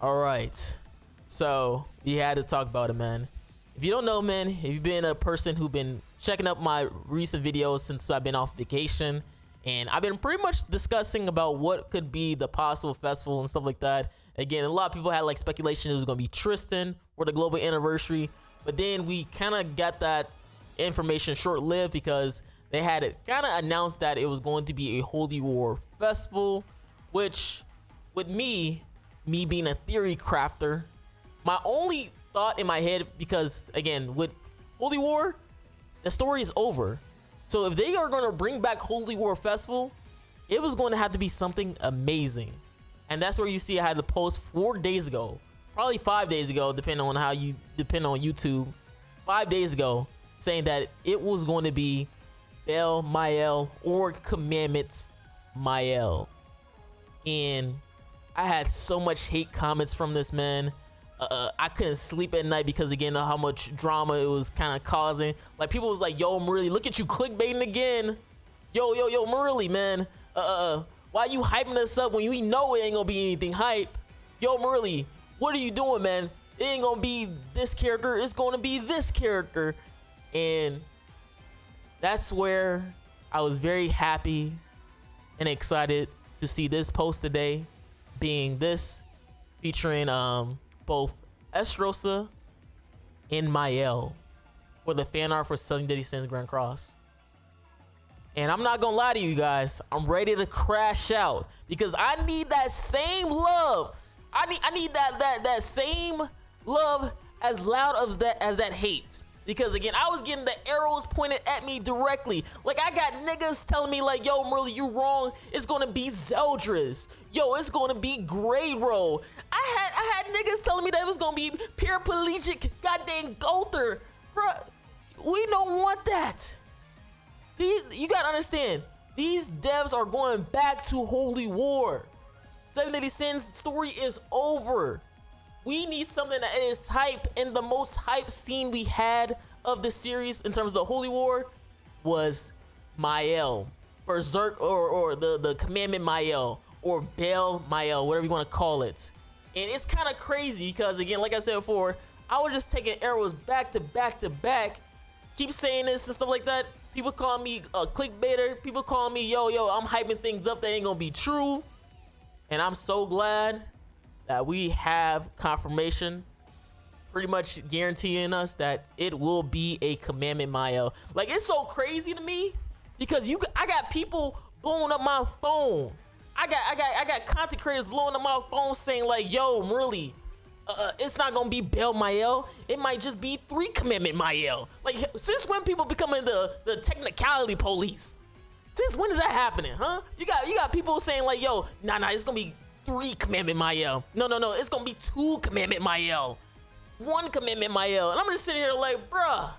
All right, so we had to talk about it, man. If you don't know, man, if you've been a person who's been checking up my recent videos since I've been off vacation, and I've been pretty much discussing about what could be the possible festival and stuff like that. Again, a lot of people had like speculation it was going to be Tristan for the global anniversary, but then we kind of got that information short-lived because they had it kind of announced that it was going to be a Holy War festival, which with me being a theory crafter, my only thought in my head, because again with Holy War the story is over, so if they are going to bring back Holy War festival, it was going to have to be something amazing. And that's where you see I had the post 4 days ago, probably 5 days ago, depending on how you depend on YouTube, 5 days ago, saying that it was going to be Bel Mael or Commandment Mael. And I had so much hate comments from this, man. I couldn't sleep at night because again of how much drama it was kind of causing. Like people was like, yo Marilli, look at you clickbaiting again. Yo Marilli, man, why you hyping us up when we know it ain't gonna be anything hype? Yo Marilli, what are you doing, man? It ain't gonna be this character, it's gonna be this character. And that's where I was very happy and excited to see this post today, being this featuring both Estrosa and Mael for the fan art for 7deadlysins Grand Cross. And I'm not gonna lie to you guys, I'm ready to crash out because I need that same love. I need that same love as loud as that hate. Because again, I was getting the arrows pointed at me directly. Like I got niggas telling me like, yo Marilli, you wrong. It's gonna be Zeldris. Yo, it's gonna be Grey Roll. I had niggas telling me that it was gonna be paraplegic goddamn Gother. Bruh, we don't want that. You gotta understand, these devs are going back to Holy War. 7deadlysins story is over. We need something that is hype, and the most hype scene we had of the series in terms of the Holy War was Mael, Berserk, or the Commandment Mael, or Bel Mael, whatever you want to call it. And it's kind of crazy because again, like I said before, I was just taking arrows back to back to back, keep saying this and stuff like that. People call me a clickbaiter. People call me yo, I'm hyping things up that ain't gonna be true. And I'm so glad that we have confirmation pretty much guaranteeing us that it will be a Commandment Mael. Like it's so crazy to me because I got people blowing up my phone. I got content creators blowing up my phone saying like, yo Marilli, it's not gonna be Bel Mael, it might just be 3 Commandment Mael. Like since when people becoming the technicality police? Since when is that happening, huh? You got people saying like, yo, nah, it's gonna be 3 Commandment Mael. No, it's gonna be 2 Commandment Mael. 1 Commandment Mael. And I'm just sitting here like, bruh,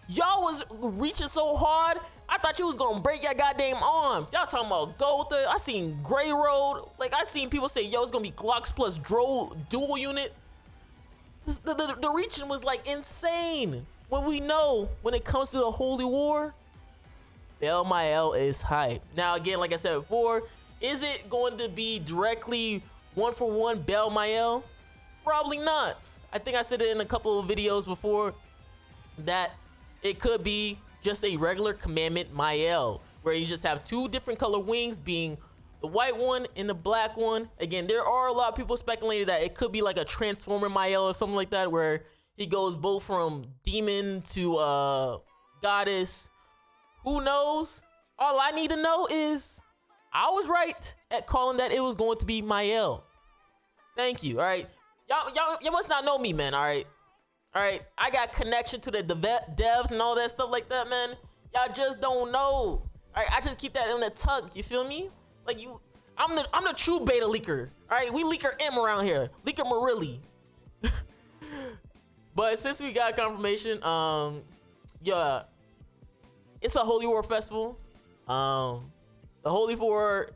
y'all was reaching so hard, I thought you was gonna break your goddamn arms. Y'all talking about Gotha. I seen Grey Road. Like I seen people say, yo, it's gonna be Glocks plus dual unit. The reaching was like insane. When we know when it comes to the Holy War, Bel Mael is hype. Now again, like I said before, is it going to be directly 1-for-1 Bel Mael? Probably not. I think I said it in a couple of videos before that it could be just a regular Commandment Mael, where you just have 2 different color wings, being the white one and the black one. Again, there are a lot of people speculating that it could be like a Transformer Mael or something like that, where he goes both from demon to goddess. Who knows? All I need to know is I was right at calling that it was going to be Mael. Thank you. All right, y'all must not know me, man. All right, I got connection to the devs and all that stuff like that, man. Y'all just don't know. All right, I just keep that in the tuck. You feel me? Like I'm the true beta leaker. All right, we leaker M around here. Leaker Marilli. But since we got confirmation, yeah, it's a Holy War festival. The Holy War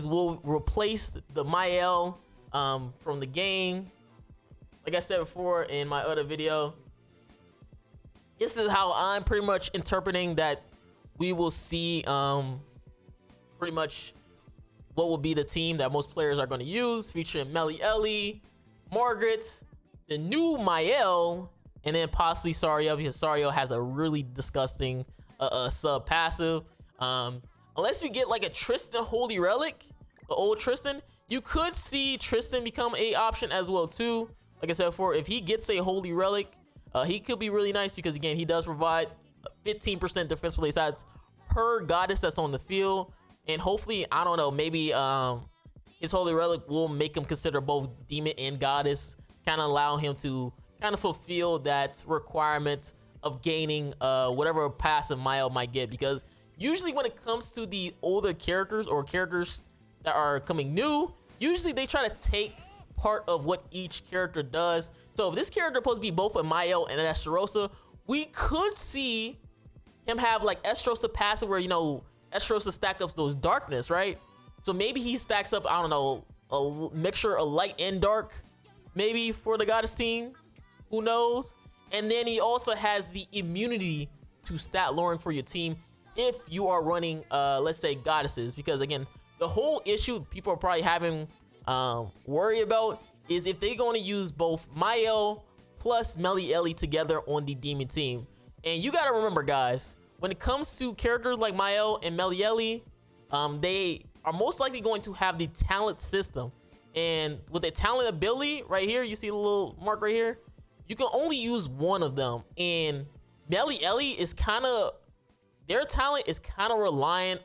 will replace the Mael from the game. Like I said before in my other video, this is how I'm pretty much interpreting that we will see pretty much what will be the team that most players are going to use, featuring Marilli, Margaret, the new Mael, and then possibly Sariel, because Sariel has a really disgusting sub passive. Unless you get like a Tristan Holy Relic, the old Tristan, you could see Tristan become a option as well too. Like I said before, if he gets a Holy Relic, he could be really nice because again, he does provide 15% defensive stats per goddess that's on the field. And hopefully, I don't know, maybe his Holy Relic will make him consider both demon and goddess, kind of allow him to kind of fulfill that requirement of gaining whatever passive Mael might get. Because usually when it comes to the older characters or characters that are coming new, usually they try to take part of what each character does. So if this character is supposed to be both a Mael and an Esterosa, we could see him have like Esterosa passive where, you know, Esterosa stack up those darkness, right? So maybe he stacks up, I don't know, a mixture of light and dark, maybe for the goddess team, who knows? And then he also has the immunity to stat lowering for your team if you are running, let's say, goddesses. Because again, the whole issue people are probably having worry about is if they're going to use both Mael plus Marilli together on the demon team. And you got to remember, guys, when it comes to characters like Mael and Marilli, they are most likely going to have the talent system. And with the talent ability right here, you see the little mark right here, you can only use one of them. And Marilli is kind of, their talent is kind of reliant,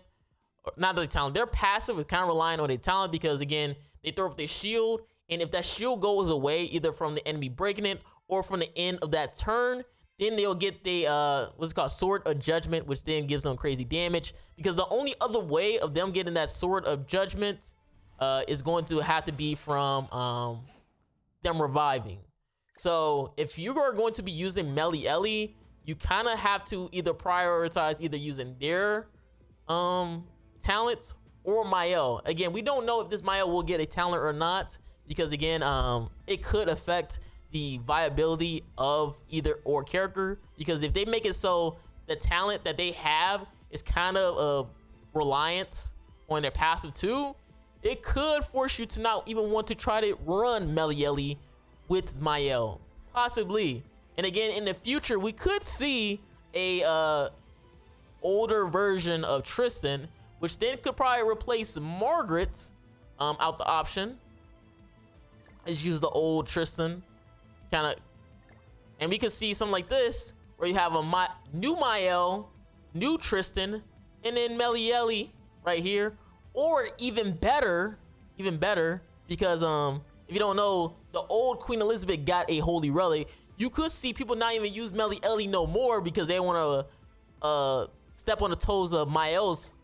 not their talent, their passive is kind of reliant on their talent because again, they throw up their shield. And if that shield goes away, either from the enemy breaking it or from the end of that turn, then they'll get the what's it called, Sword of Judgment, which then gives them crazy damage. Because the only other way of them getting that Sword of Judgment is going to have to be from them reviving. So if you are going to be using Marilli, you kind of have to either prioritize either using their talent or Mael. Again, we don't know if this Mael will get a talent or not because again, it could affect the viability of either or character, because if they make it so the talent that they have is kind of reliant on their passive too, it could force you to not even want to try to run Marilli with Mael, possibly. And again, in the future, we could see a older version of Tristan, which then could probably replace Margaret out the option. Let's use the old Tristan. Kind of, and we could see something like this where you have a new Mael, new Tristan, and then Marilli right here. Or even better, because if you don't know, the old Queen Elizabeth got a Holy Relic. You could see people not even use Marilli no more because they want to step on the toes of Mael's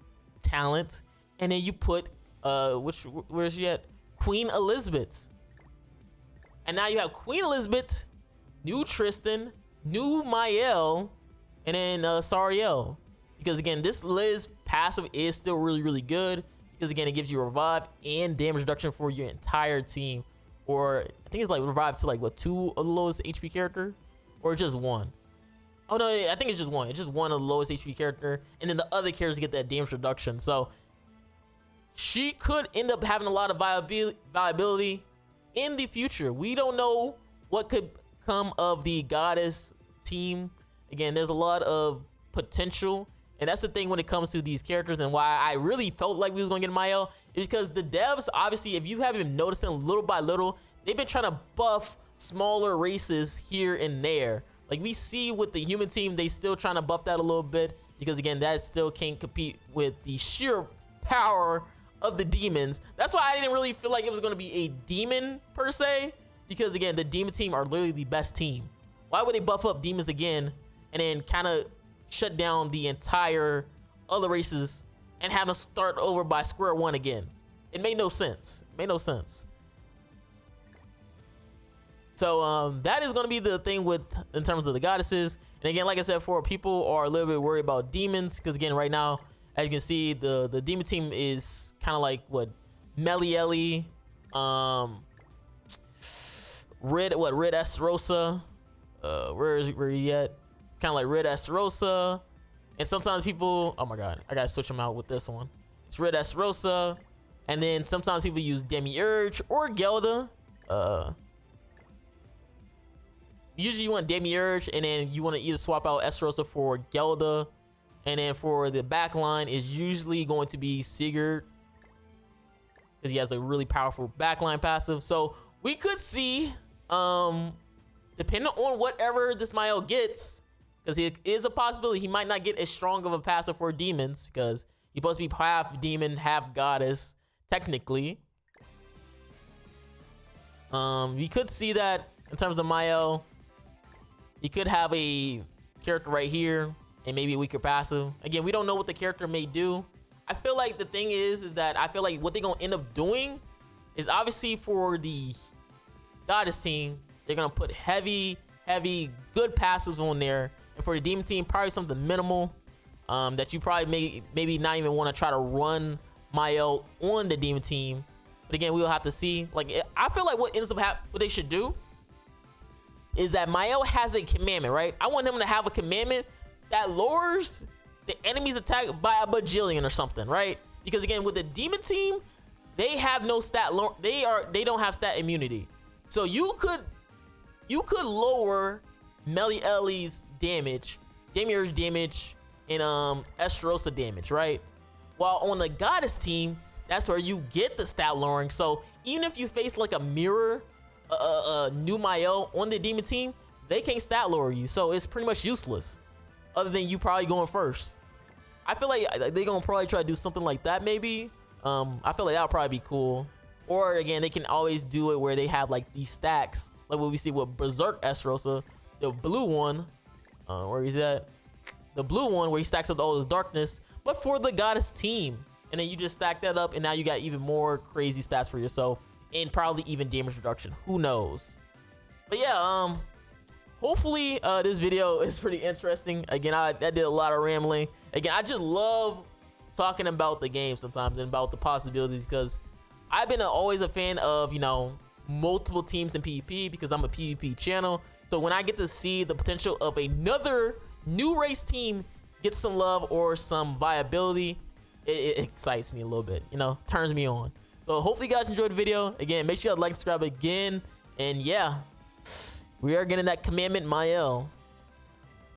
talent, and then you put where's she at? Queen Elizabeth. And now you have Queen Elizabeth, new Tristan, new Mael, and then Sariel. Because again, this Liz passive is still really good. Because again, it gives you revive and damage reduction for your entire team. Or I think it's like revive to like what, 2 of the lowest HP character? Or just 1? Oh no, I think it's just 1. It's just 1 of the lowest HP character. And then the other characters get that damage reduction. So she could end up having a lot of viability in the future. We don't know what could come of the goddess team. Again, there's a lot of potential, and that's the thing when it comes to these characters, and why I really felt like we was gonna get Mael is because the devs, obviously, if you haven't been noticing, little by little, they've been trying to buff smaller races here and there. Like we see with the human team, they still trying to buff that a little bit because again, that still can't compete with the sheer power of the demons. That's why I didn't really feel like it was going to be a demon per se, because again, the demon team are literally the best team. Why would they buff up demons again and then kind of shut down the entire other races and have them start over by square one again? It made no sense. So that is going to be the thing in terms of the goddesses. And again, like I said before, people are a little bit worried about demons because again, right now, as you can see, the demon team is kind of like what, Marilli, Red Esterosa, where are you at? It's kind of like Red Esterosa, and sometimes people, oh my god, I gotta switch them out with this one. It's Red Esterosa, and then sometimes people use Demiurge or Gelda. usually you want Demiurge, and then you want to either swap out Esterosa for Gelda, and then for the back line is usually going to be Sigurd, because he has a really powerful backline passive. So we could see, depending on whatever this Mael gets, because it is a possibility he might not get as strong of a passive for demons, because he's supposed to be half demon, half goddess, technically. We could see that in terms of Mael. He could have a character right here and maybe a weaker passive. Again, we don't know what the character may do. I feel like the thing is that I feel like what they're gonna end up doing is, obviously for the goddess team, they're gonna put heavy good passives on there, and for the demon team, probably something minimal, that you probably maybe not even want to try to run Mael on the demon team. But again, we'll have to see. Like, I feel like what ends up what they should do is that Mael has a commandment, right? I want him to have a commandment that lowers the enemy's attack by a bajillion or something, right? Because again, with the demon team, they have no stat. They don't have stat immunity. So you could lower Marilli's damage, Demiurge damage, and Esterosa damage, right? While on the goddess team, that's where you get the stat lowering. So even if you face like a mirror, new Mael on the demon team, they can't stat lower you. So it's pretty much useless, other than you probably going first. I feel like they're gonna probably try to do something like that, maybe. I feel like that'll probably be cool. Or again, they can always do it where they have like these stacks, like what we see with Berserk Esterosa, the blue one. Where is that? The blue one where he stacks up all this darkness, but for the goddess team. And then you just stack that up, and now you got even more crazy stats for yourself, and probably even damage reduction. Who knows? But yeah, hopefully this video is pretty interesting. Again, I did a lot of rambling. Again, I just love talking about the game sometimes and about the possibilities, because I've been always a fan of, you know, multiple teams in PvP, because I'm a PvP channel. So when I get to see the potential of another new race team get some love or some viability, it excites me a little bit, you know, turns me on. So hopefully you guys enjoyed the video. Again, make sure you like, subscribe again, and yeah, we are getting that commandment Mael.